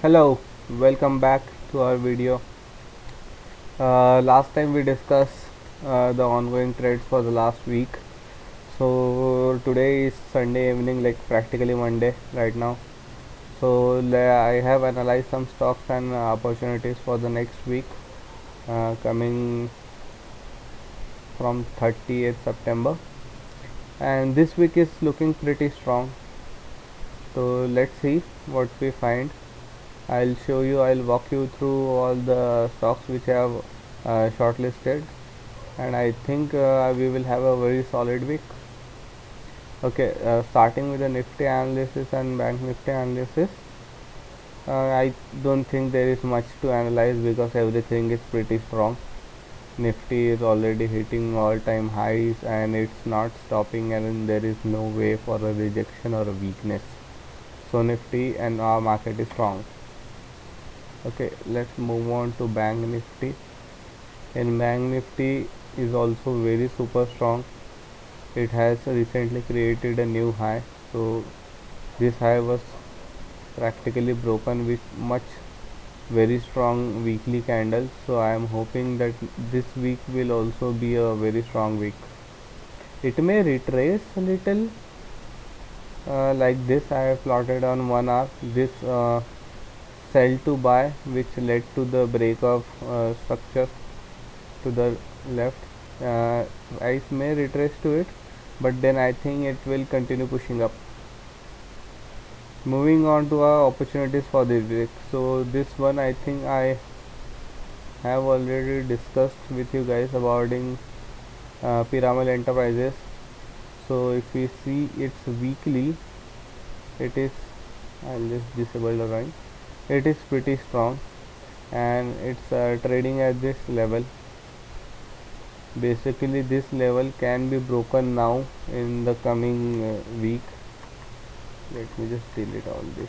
Hello, welcome back to our video. Last time we discussed the ongoing trades for the last week. So today is Sunday evening, like practically Monday right now. So I have analyzed some stocks and opportunities for the next week, coming from 30th September. And this week is looking pretty strong. So let's see what we find. I'll walk you through all the stocks which I have shortlisted, and I think we will have a very solid week. Okay, starting with the Nifty analysis and Bank Nifty analysis. I don't think there is much to analyze because everything is pretty strong. Nifty is already hitting all-time highs and it's not stopping, and there is no way for a rejection or a weakness. So Nifty and our market is strong. Okay, let's move on to Bank Nifty. In Bank Nifty is also very super strong. It has recently created a new high, so this high was practically broken with much very strong weekly candles. So I am hoping that this week will also be a very strong week. It may retrace a little, like this I have plotted on 1 hour. This sell to buy, which led to the break of structure to the left. Price may retrace to it, but then I think it will continue pushing up. Moving on to our opportunities for this week. So this one I think I have already discussed with you guys about Piramal Enterprises. So if we see its weekly, it is, I'll just disable the line. It is pretty strong, and it's trading at this level. Basically this level can be broken now in the coming week. Let me just delete all this.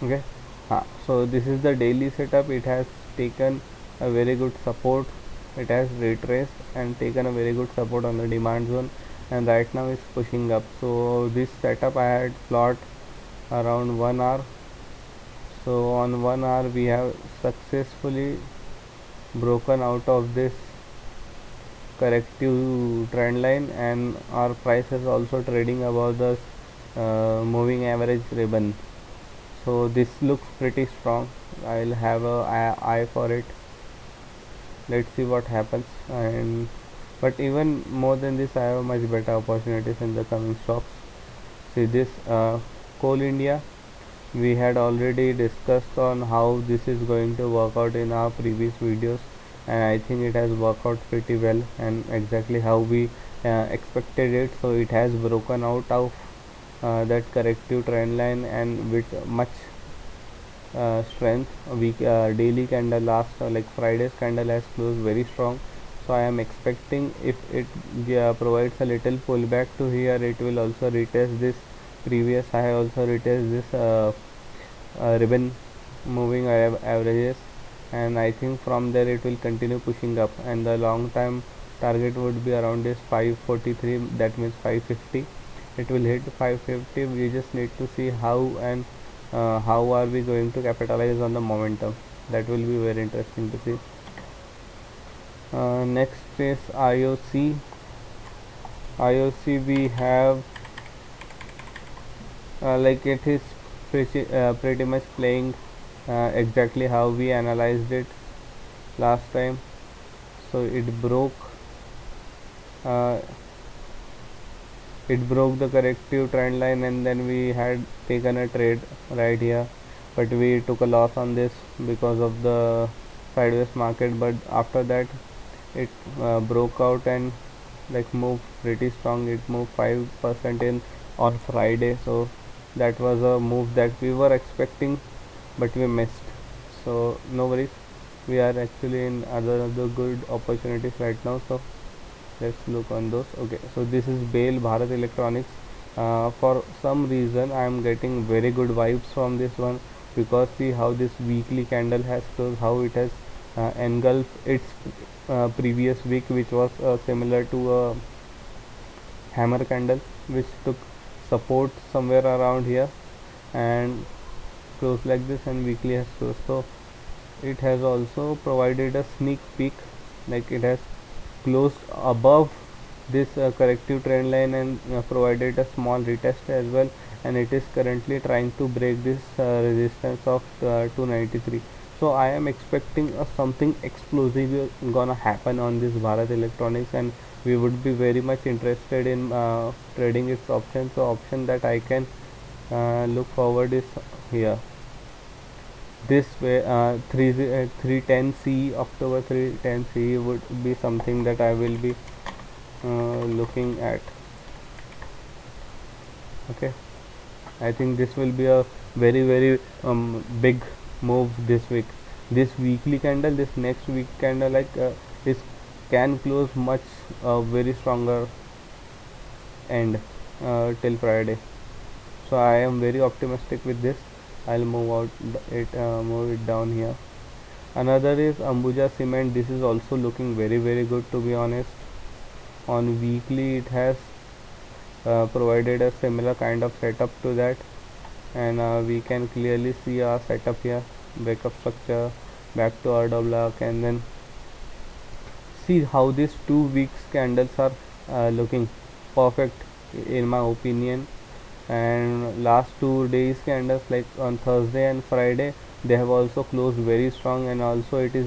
Okay, so this is the daily setup. It has taken a very good support. It has retraced and taken a very good support on the demand zone, and right now is pushing up. So this setup I had plot around 1 hour. So on 1 hour we have successfully broken out of this corrective trend line, and our price is also trading above the moving average ribbon. So this looks pretty strong. I'll have a eye for it. Let's see what happens. And but even more than this, I have much better opportunities in the coming stocks. See this Coal India, we had already discussed on how this is going to work out in our previous videos, and I think it has worked out pretty well and exactly how we expected it. So it has broken out of that corrective trend line, and with much strength. A week daily candle last like Friday's candle has closed very strong. So I am expecting if it provides a little pullback to here, it will also retest this previous high, also retest this ribbon moving averages, and I think from there it will continue pushing up, and the long time target would be around this 543, that means 550. It will hit 550. We just need to see how, and how are we going to capitalize on the momentum. That will be very interesting to see. Next is IOC. We have like it is pretty much playing exactly how we analyzed it last time. So uh, it broke the corrective trend line, and then we had taken a trade right here, but we took a loss on this because of the sideways market. But after that it broke out and like moved pretty strong. It moved 5% in on Friday, so that was a move that we were expecting, but we missed. So no worries, we are actually in other good opportunities right now. So let's look on those. Okay, so this is Bale Bharat Electronics. For some reason I am getting very good vibes from this one. because see how this weekly candle has closed, how it has engulfed its previous week, which was similar to a hammer candle, which took support somewhere around here and closed like this, and weekly has closed. So it has also provided a sneak peek, like it has closed above this corrective trend line and provided a small retest as well, and it is currently trying to break this resistance of 293. So I am expecting something explosive gonna happen on this Bharat Electronics, and we would be very much interested in trading its option. So option that I can look forward is here, this way 310 C, October 310 C would be something that I will be looking at. Okay, I think this will be a very big move this week. This weekly candle, this next week candle, like this can close much very stronger end till Friday. So I am very optimistic with this. I'll move it down here. Another is Ambuja Cement. This is also looking very good, to be honest. On weekly it has provided a similar kind of setup to that, and we can clearly see our setup here, breakup structure, back to order block, and then see how these 2 weeks candles are looking perfect in my opinion. And last 2 days candles, like on Thursday and Friday, they have also closed very strong, and also it is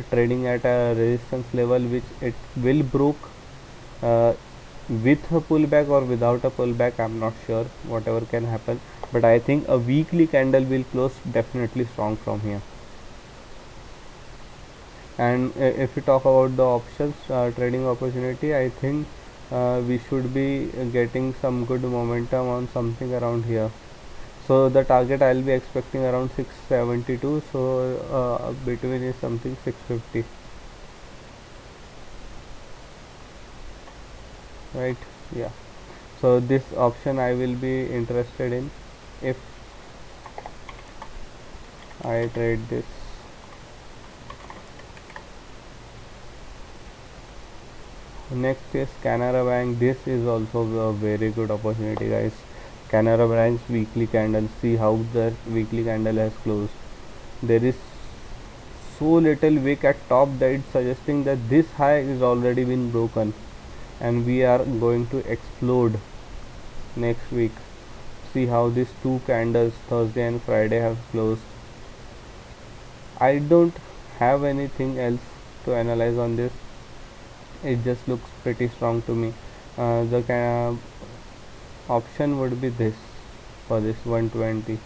trading at a resistance level which it will broke uh, with a pullback or without a pullback. I'm not sure, whatever can happen, but I think a weekly candle will close definitely strong from here. And if we talk about the options trading opportunity, I think we should be getting some good momentum on something around here. So the target I'll be expecting around 672, so between is something 650, right? Yeah, so this option I will be interested in if I trade this. Next is Canara Bank. This is also a very good opportunity, guys. Canara Bank's weekly candle. See how the weekly candle has closed. There is so little wick at top that it's suggesting that this high is already been broken, and we are going to explode next week. See how these two candles, Thursday and Friday, have closed. I don't have anything else to analyze on this. It just looks pretty strong to me. The option would be this for this 120.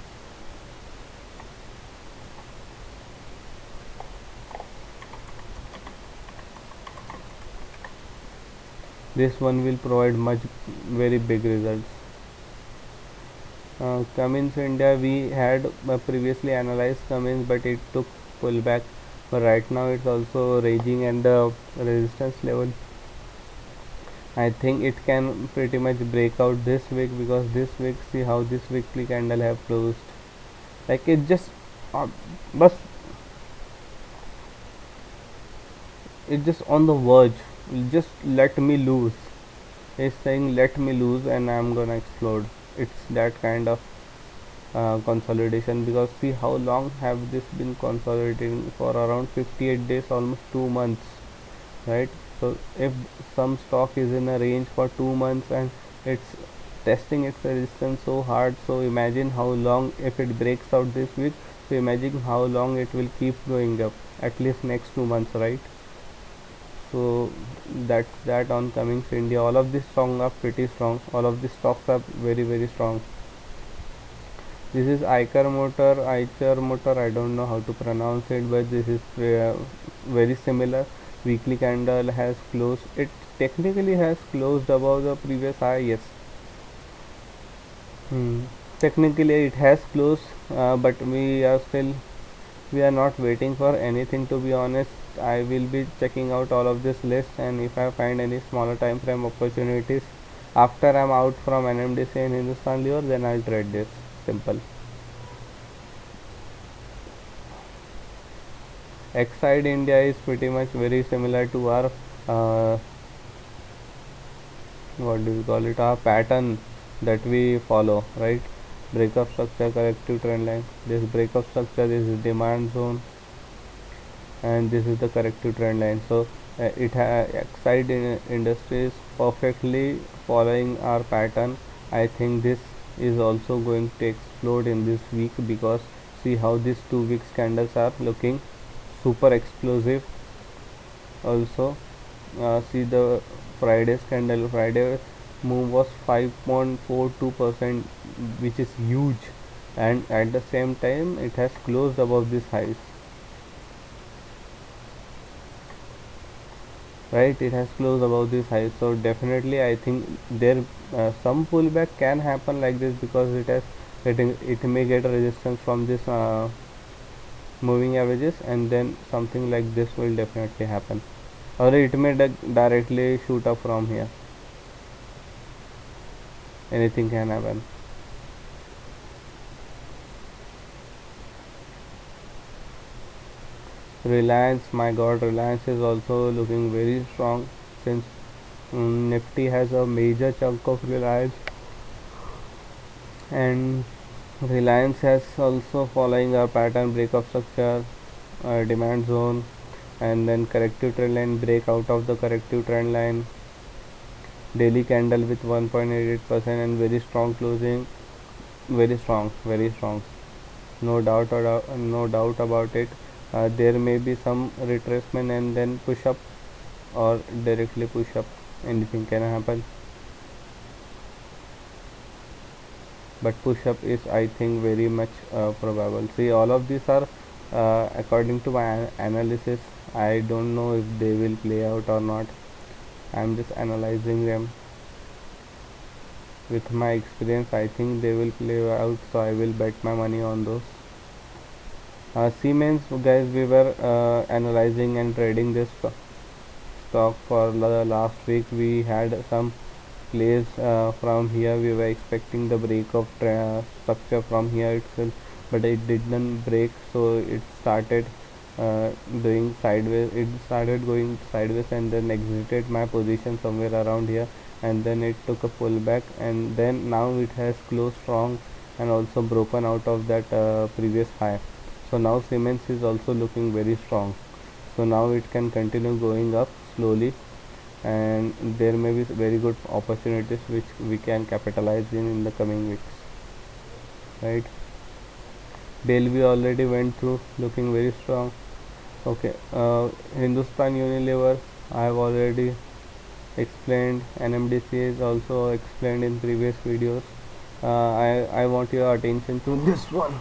This one will provide much very big results. Cummins India, we had previously analyzed Cummins, but it took pullback. But right now it's also raging, and the resistance level, I think it can pretty much break out this week, because this week, see how this weekly candle have closed. Like it just, but it's just on the verge. Just let me loose. It's saying let me loose, and I'm gonna explode. It's that kind of consolidation, because see how long have this been consolidating for around 58 days, almost 2 months, right? So if some stock is in a range for 2 months and it's testing its resistance so hard, so imagine how long if it breaks out this week. So imagine how long it will keep going up, at least next 2 months, right? So that's that on Cummins India. All of these strong are pretty strong. All of these stocks are very strong. This is Eicher Motor. I don't know how to pronounce it, but this is very similar. Weekly candle has closed. It technically has closed above the previous high. Yes, technically it has closed, but we are not waiting for anything, to be honest. I will be checking out all of this list, and if I find any smaller time frame opportunities after I'm out from NMDC and Hindustan Lever, then I'll trade this. Simple. Exide India is pretty much very similar to our uh, what do you call it, our pattern that we follow, right? Breakup structure, corrective trend line. This breakup structure is demand zone, and this is the corrective trend line. So Exide industry is perfectly following our pattern. I think this is also going to explode in this week, because see how these 2 weeks candles are looking super explosive. Also see the Friday's candle. Friday move was 5.42%, which is huge, and at the same time it has closed above this highs, right? It has closed above this high, so definitely I think there some pullback can happen like this, because it may get a resistance from this moving averages, and then something like this will definitely happen, or it may directly shoot up from here. Anything can happen. Reliance, my god, Reliance is also looking very strong, since Nifty has a major chunk of Reliance, and Reliance has also following a pattern breakup structure, demand zone, and then corrective trend line, break out of the corrective trend line, daily candle with 1.88% and very strong closing, very strong, very strong. No doubt, no doubt about it. There may be some retracement and then push up, or directly push up. Anything can happen, but push up is, I think, very much probable. See, all of these are according to my analysis. I don't know if they will play out or not. I'm just analyzing them with my experience. I think they will play out, so I will bet my money on those. Siemens, guys, we were analyzing and trading this stock for the last week. We had some plays from here. We were expecting the break of structure from here itself, but it didn't break, so it started doing sideways. It started going sideways and then exited my position somewhere around here, and then it took a pullback, and then now it has closed strong and also broken out of that previous high. So now Siemens is also looking very strong, so now it can continue going up slowly, and there may be very good opportunities which we can capitalize in the coming weeks, right? Dale we already went through, looking very strong. Okay, Hindustan Unilever I have already explained. NMDC is also explained in previous videos. I want your attention to this one,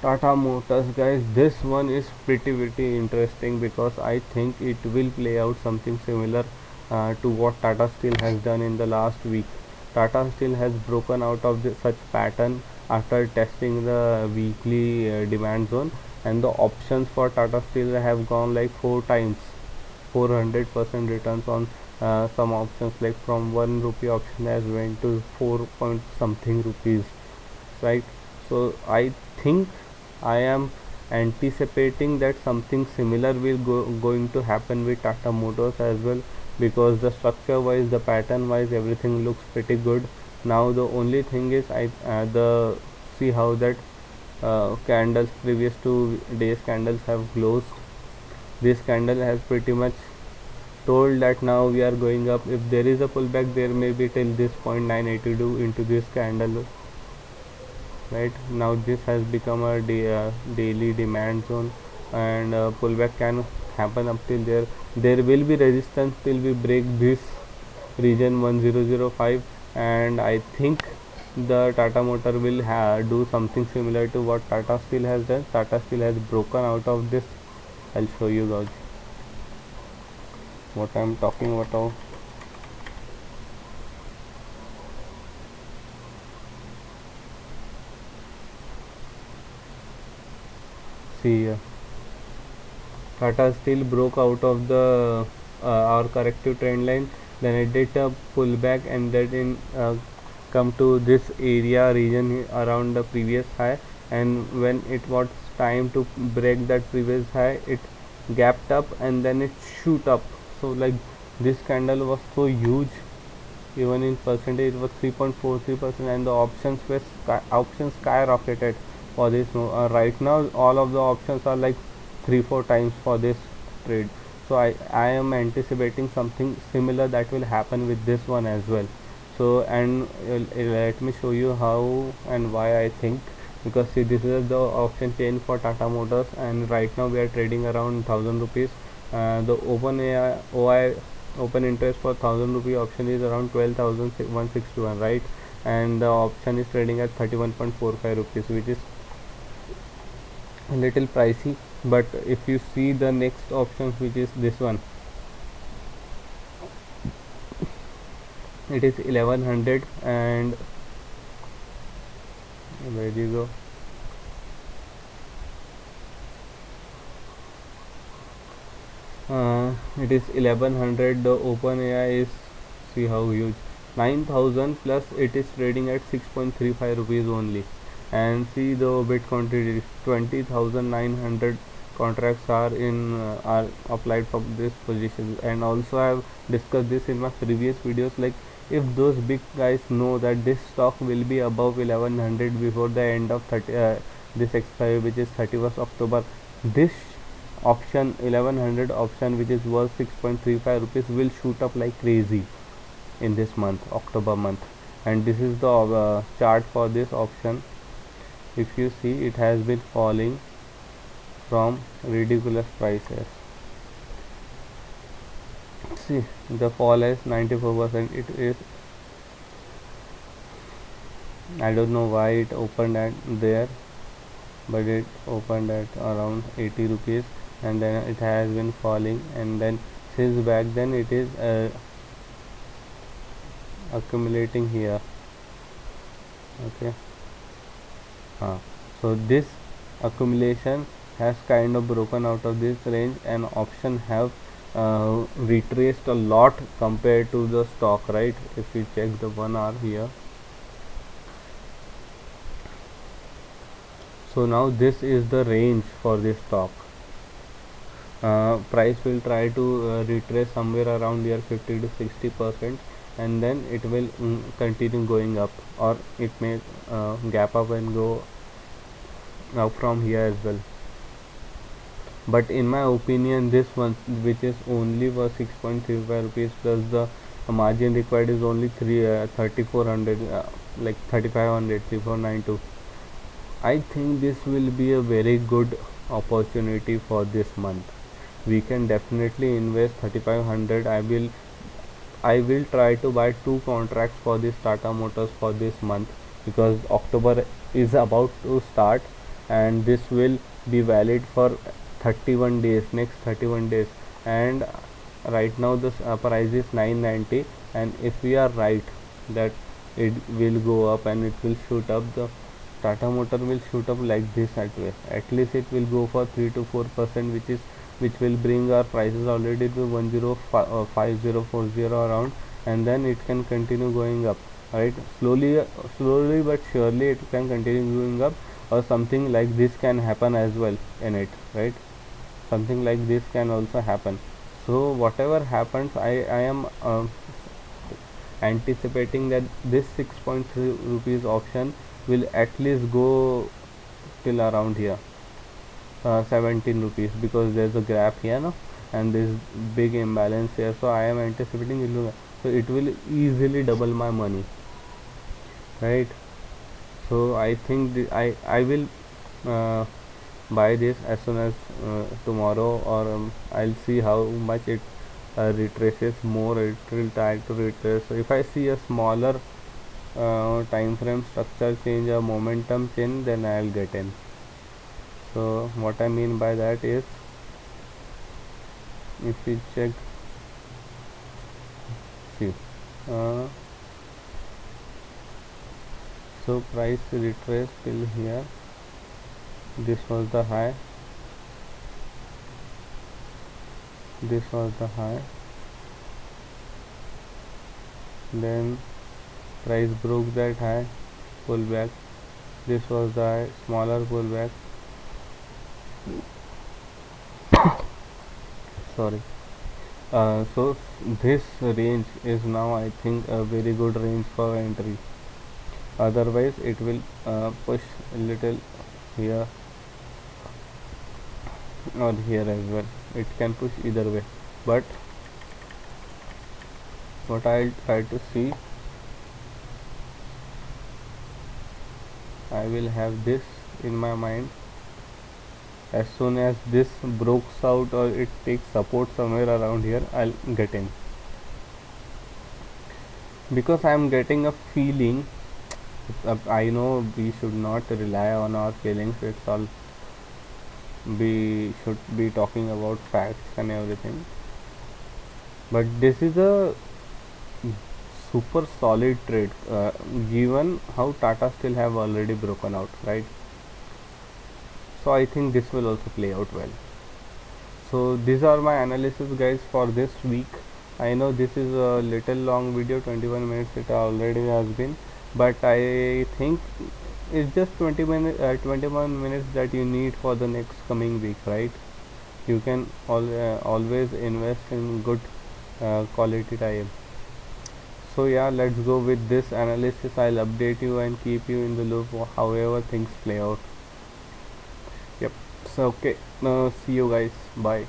Tata Motors, guys. This one is pretty interesting, because I think it will play out something similar to what Tata Steel has done in the last week. Tata Steel has broken out of such pattern after testing the weekly demand zone, and the options for Tata Steel have gone like 4 times, 400% returns on some options, like from 1 rupee option has went to 4 point something rupees, right? So I think I am anticipating that something similar will going to happen with Tata Motors as well, because the structure wise, the pattern wise, everything looks pretty good. Now the only thing is, I the see how that candles, previous 2 days candles have closed. This candle has pretty much told that now we are going up. If there is a pullback, there may be till this point 982 into this candle, right? Now this has become a daily demand zone, and pullback can happen up till there. There will be resistance till we break this region 1005, and I think the Tata Motor will do something similar to what Tata Steel has done. Tata Steel has broken out of this. I'll show you guys what I'm talking about. See here, Tata Steel broke out of the our corrective trend line, then it did a pullback, and then come to this area region around the previous high, and when it was time to break that previous high, it gapped up and then it shoot up. So like this candle was so huge, even in percentage it was 3.43%, and the options skyrocketed for this right now all of the options are like 3-4 times for this trade. So I am anticipating something similar that will happen with this one as well. So and let me show you how and why I think. Because see, this is the option chain for Tata Motors, and right now we are trading around 1000 rupees. The open interest for 1000 rupee option is around 12,161, right? And the option is trading at 31.45 rupees, which is a little pricey. But if you see the next option, which is this one, it is 1100, and where do you go? It is 1100. The open AI is, see how huge, 9000 plus. It is trading at 6.35 rupees only. And see the bit quantity, 20,900 contracts are applied for this position. And also I have discussed this in my previous videos, like if those big guys know that this stock will be above 1100 before the end of this expiry, which is 31st October, this option 1100 option, which is worth 6.35 rupees, will shoot up like crazy in this month, October month. And this is the chart for this option. If you see, it has been falling from ridiculous prices. See, the fall is 94%. It is, I don't know why it opened at there, but it opened at around 80 rupees, and then it has been falling, and then since back then it is accumulating here. Okay. So this accumulation has kind of broken out of this range, and option have retraced a lot compared to the stock, right? If you check the 1 hour here, so now this is the range for this stock. Price will try to retrace somewhere around here 50 to 60%, and then it will continue going up, or it may gap up and go up from here as well. But in my opinion, this one, which is only for 6.35 rupees, plus the margin required is only 3400, like 3500, 3492. I think this will be a very good opportunity for this month. We can definitely invest 3500. I will try to buy 2 contracts for this Tata Motors for this month, because October is about to start, and this will be valid for 31 days, next 31 days. And right now the price is 990, and if we are right that it will go up and it will shoot up, the Tata Motor will shoot up like this at least it will go for 3 to 4%, which will bring our prices already to 105040 around, and then it can continue going up, right? Slowly but surely it can continue going up, or something like this can happen as well in it, right? Something like this can also happen. So whatever happens, I am anticipating that this 6.3 rupees option will at least go till around here 17 rupees, because there's a gap here, no, and this big imbalance here. So I am anticipating it will, so it will easily double my money, right? So I think I will buy this as soon as tomorrow, or I'll see how much it retraces more. It will try to retrace. So if I see a smaller time frame structure change or momentum change, then I'll get in. So what I mean by that is, if we check, see, uh, so price retrace till here. This was the high, this was the high, then price broke that high, pull back, this was the high, smaller pullback, sorry. So this range is now, I think, a very good range for entry. Otherwise it will push a little here or here as well. It can push either way, but what I'll try to see, I will have this in my mind. As soon as this breaks out or it takes support somewhere around here, I'll get in, because I'm getting a feeling. I know we should not rely on our feelings. It's all, we should be talking about facts and everything. But this is a super solid trade, given how Tata Steel have already broken out, right? So I think this will also play out well. So these are my analysis, guys, for this week. I know this is a little long video, 21 minutes it already has been, but I think it's just 21 minutes that you need for the next coming week, right? You can always invest in good quality time. So yeah, let's go with this analysis. I'll update you and keep you in the loop however things play out. Yep. So okay, see you guys, bye.